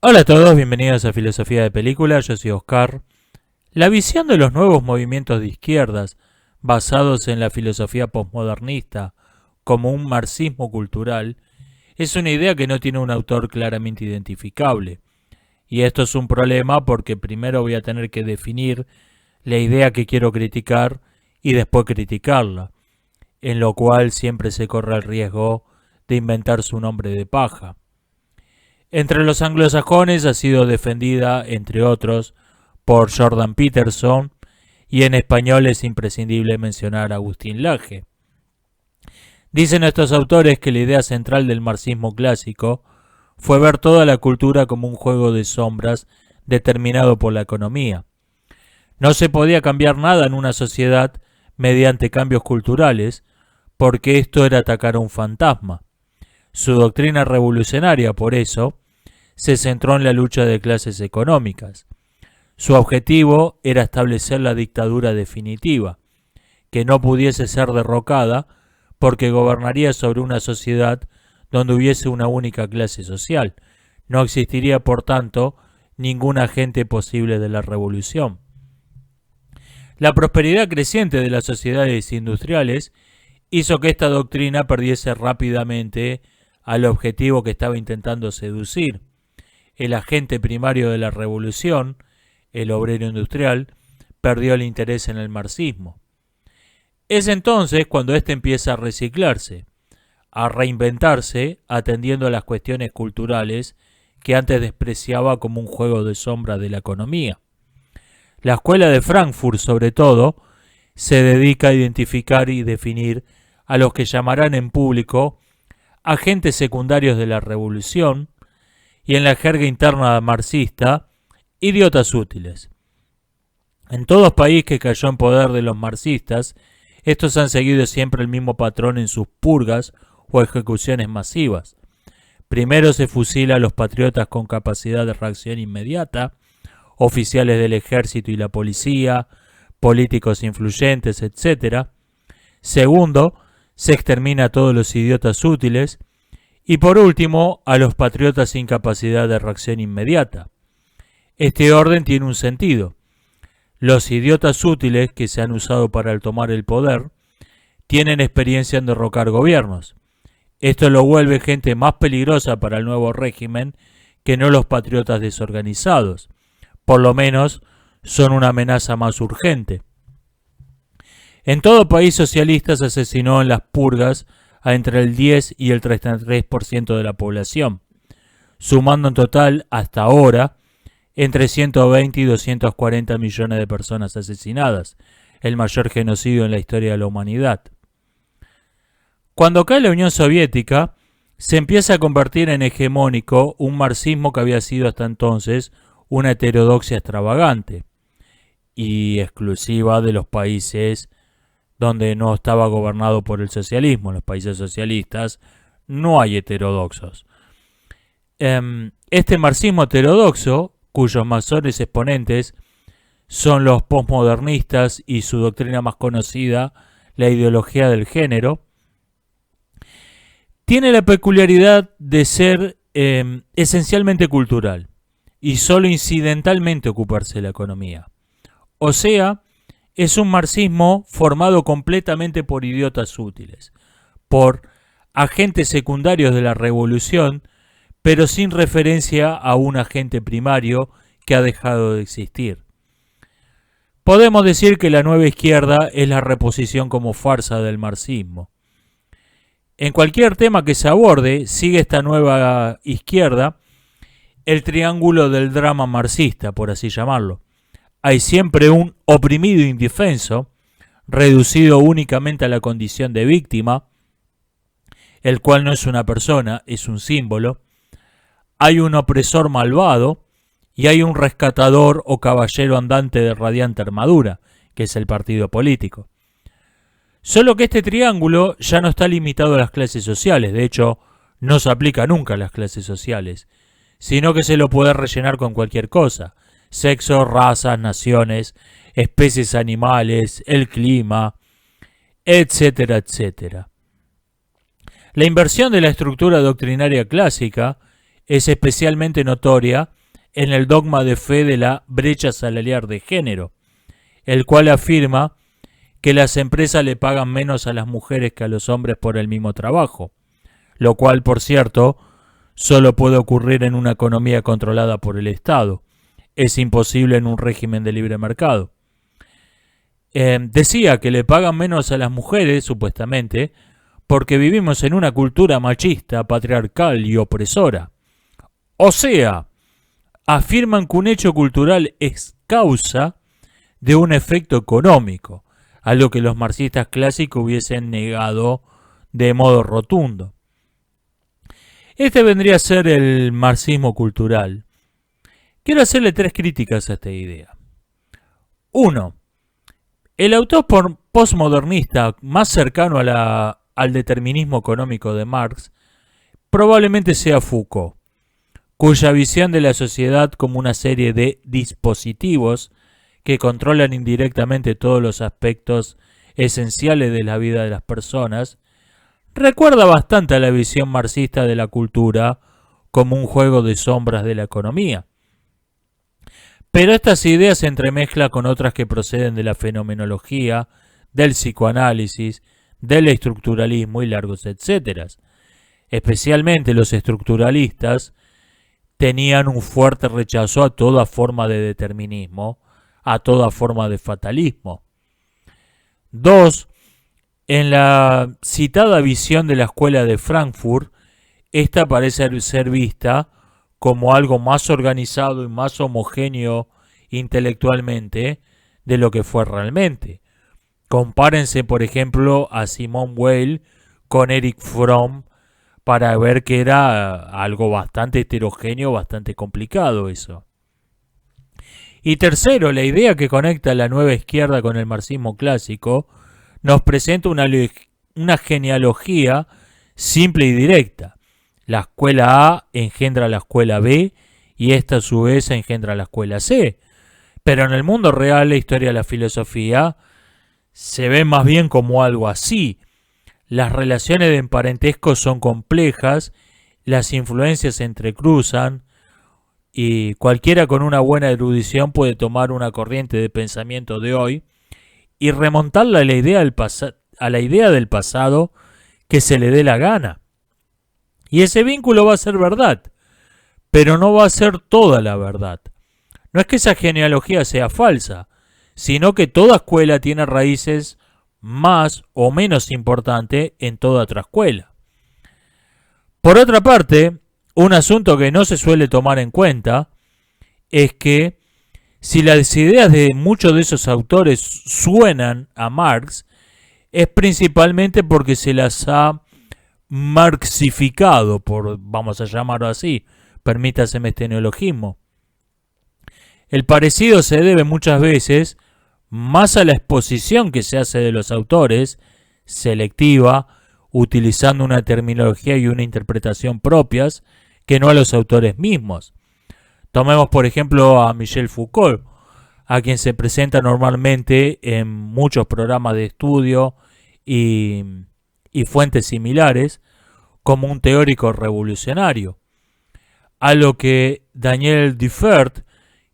Hola a todos, bienvenidos a Filosofía de Película, yo soy Oscar. La visión de los nuevos movimientos de izquierdas, basados en la filosofía posmodernista, como un marxismo cultural, es una idea que no tiene un autor claramente identificable. Y esto es un problema porque primero voy a tener que definir la idea que quiero criticar y después criticarla, en lo cual siempre se corre el riesgo de inventarse un nombre de paja. Entre los anglosajones ha sido defendida, entre otros, por Jordan Peterson, y en español es imprescindible mencionar a Agustín Laje. Dicen estos autores que la idea central del marxismo clásico fue ver toda la cultura como un juego de sombras determinado por la economía. No se podía cambiar nada en una sociedad mediante cambios culturales, porque esto era atacar a un fantasma. Su doctrina revolucionaria, por eso, se centró en la lucha de clases económicas. Su objetivo era establecer la dictadura definitiva, que no pudiese ser derrocada porque gobernaría sobre una sociedad donde hubiese una única clase social. No existiría, por tanto, ningún agente posible de la revolución. La prosperidad creciente de las sociedades industriales hizo que esta doctrina perdiese rápidamente al objetivo que estaba intentando seducir. El agente primario de la revolución, el obrero industrial, perdió el interés en el marxismo. Es entonces cuando éste empieza a reciclarse, a reinventarse, atendiendo a las cuestiones culturales que antes despreciaba como un juego de sombra de la economía. La escuela de Frankfurt, sobre todo, se dedica a identificar y definir a los que llamarán en público agentes secundarios de la revolución, y en la jerga interna marxista, idiotas útiles. En todo país que cayó en poder de los marxistas, estos han seguido siempre el mismo patrón en sus purgas o ejecuciones masivas. Primero se fusila a los patriotas con capacidad de reacción inmediata, oficiales del ejército y la policía, políticos influyentes, etc. Segundo, se extermina a todos los idiotas útiles, y por último, a los patriotas sin capacidad de reacción inmediata. Este orden tiene un sentido. Los idiotas útiles que se han usado para tomar el poder tienen experiencia en derrocar gobiernos. Esto lo vuelve gente más peligrosa para el nuevo régimen que no los patriotas desorganizados. Por lo menos son una amenaza más urgente. En todo país socialista se asesinó en las purgas a entre el 10 y el 33% de la población, sumando en total, hasta ahora, entre 120 y 240 millones de personas asesinadas, el mayor genocidio en la historia de la humanidad. Cuando cae la Unión Soviética, se empieza a convertir en hegemónico un marxismo que había sido hasta entonces una heterodoxia extravagante y exclusiva de los países donde no estaba gobernado por el socialismo. En los países socialistas no hay heterodoxos. Este marxismo heterodoxo, cuyos mayores exponentes son los posmodernistas y su doctrina más conocida, la ideología del género, tiene la peculiaridad de ser esencialmente cultural y solo incidentalmente ocuparse de la economía. O sea, es un marxismo formado completamente por idiotas útiles, por agentes secundarios de la revolución, pero sin referencia a un agente primario que ha dejado de existir. Podemos decir que la nueva izquierda es la reposición como farsa del marxismo. En cualquier tema que se aborde, sigue esta nueva izquierda el triángulo del drama marxista, por así llamarlo. Hay siempre un oprimido indefenso, reducido únicamente a la condición de víctima, el cual no es una persona, es un símbolo. Hay un opresor malvado y hay un rescatador o caballero andante de radiante armadura, que es el partido político. Solo que este triángulo ya no está limitado a las clases sociales, de hecho, no se aplica nunca a las clases sociales, sino que se lo puede rellenar con cualquier cosa: sexo, razas, naciones, especies animales, el clima, etcétera, etcétera. La inversión de la estructura doctrinaria clásica es especialmente notoria en el dogma de fe de la brecha salarial de género, el cual afirma que las empresas le pagan menos a las mujeres que a los hombres por el mismo trabajo, lo cual, por cierto, solo puede ocurrir en una economía controlada por el Estado. Es imposible en un régimen de libre mercado. Decía que le pagan menos a las mujeres, supuestamente, porque vivimos en una cultura machista, patriarcal y opresora. O sea, afirman que un hecho cultural es causa de un efecto económico, algo que los marxistas clásicos hubiesen negado de modo rotundo. Este vendría a ser el marxismo cultural. Quiero hacerle 3 críticas a esta idea. 1. El autor postmodernista más cercano al determinismo económico de Marx probablemente sea Foucault, cuya visión de la sociedad como una serie de dispositivos que controlan indirectamente todos los aspectos esenciales de la vida de las personas recuerda bastante a la visión marxista de la cultura como un juego de sombras de la economía. Pero estas ideas se entremezclan con otras que proceden de la fenomenología, del psicoanálisis, del estructuralismo y largos etcétera. Especialmente los estructuralistas tenían un fuerte rechazo a toda forma de determinismo, a toda forma de fatalismo. 2. En la citada visión de la escuela de Frankfurt, esta parece ser vista como algo más organizado y más homogéneo intelectualmente de lo que fue realmente. Compárense, por ejemplo, a Simone Weil con Erich Fromm para ver que era algo bastante heterogéneo, bastante complicado eso. Y tercero, la idea que conecta la nueva izquierda con el marxismo clásico nos presenta una genealogía simple y directa. La escuela A engendra la escuela B y esta a su vez engendra la escuela C. Pero en el mundo real la historia de la filosofía se ve más bien como algo así. Las relaciones de parentesco son complejas, las influencias se entrecruzan y cualquiera con una buena erudición puede tomar una corriente de pensamiento de hoy y remontarla a la idea del pasado que se le dé la gana. Y ese vínculo va a ser verdad, pero no va a ser toda la verdad. No es que esa genealogía sea falsa, sino que toda escuela tiene raíces más o menos importantes en toda otra escuela. Por otra parte, un asunto que no se suele tomar en cuenta es que si las ideas de muchos de esos autores suenan a Marx, es principalmente porque se las ha marxificado, vamos a llamarlo así, permítaseme este neologismo. El parecido se debe muchas veces más a la exposición que se hace de los autores, selectiva, utilizando una terminología y una interpretación propias, que no a los autores mismos. Tomemos por ejemplo a Michel Foucault, a quien se presenta normalmente en muchos programas de estudio y fuentes similares como un teórico revolucionario, a lo que Daniel Duffert,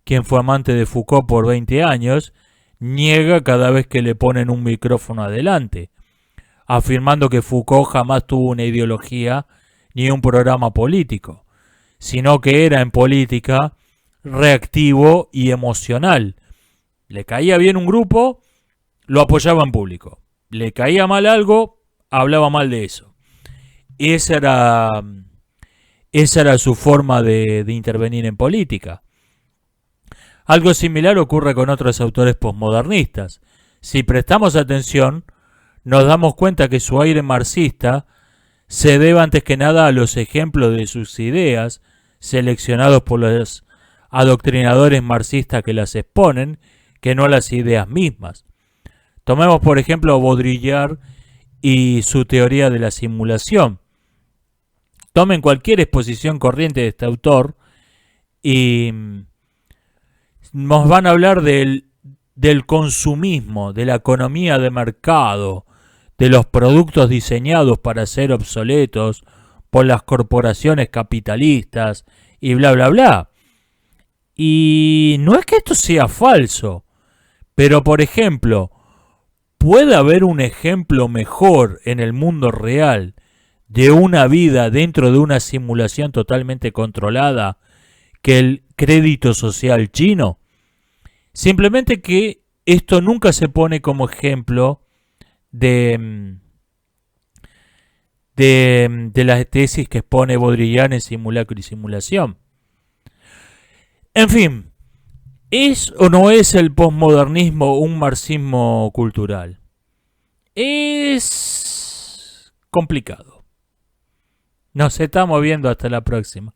quien fue amante de Foucault por 20 años, niega cada vez que le ponen un micrófono adelante, afirmando que Foucault jamás tuvo una ideología ni un programa político, sino que era en política reactivo y emocional. Le caía bien un grupo, lo apoyaba en público. Le caía mal algo, hablaba mal de eso. Esa era su forma de intervenir en política. Algo similar ocurre con otros autores posmodernistas. Si prestamos atención, nos damos cuenta que su aire marxista se debe antes que nada a los ejemplos de sus ideas, seleccionados por los adoctrinadores marxistas que las exponen, que no a las ideas mismas. Tomemos por ejemplo a Baudrillard y su teoría de la simulación. Tomen cualquier exposición corriente de este autor y nos van a hablar del consumismo, de la economía de mercado, de los productos diseñados para ser obsoletos por las corporaciones capitalistas y bla bla bla. Y no es que esto sea falso, pero por ejemplo, ¿puede haber un ejemplo mejor en el mundo real de una vida dentro de una simulación totalmente controlada que el crédito social chino? Simplemente que esto nunca se pone como ejemplo de, de las tesis que expone Baudrillard en Simulacro y Simulación. En fin, ¿es o no es el posmodernismo un marxismo cultural? Es complicado. Nos estamos viendo hasta la próxima.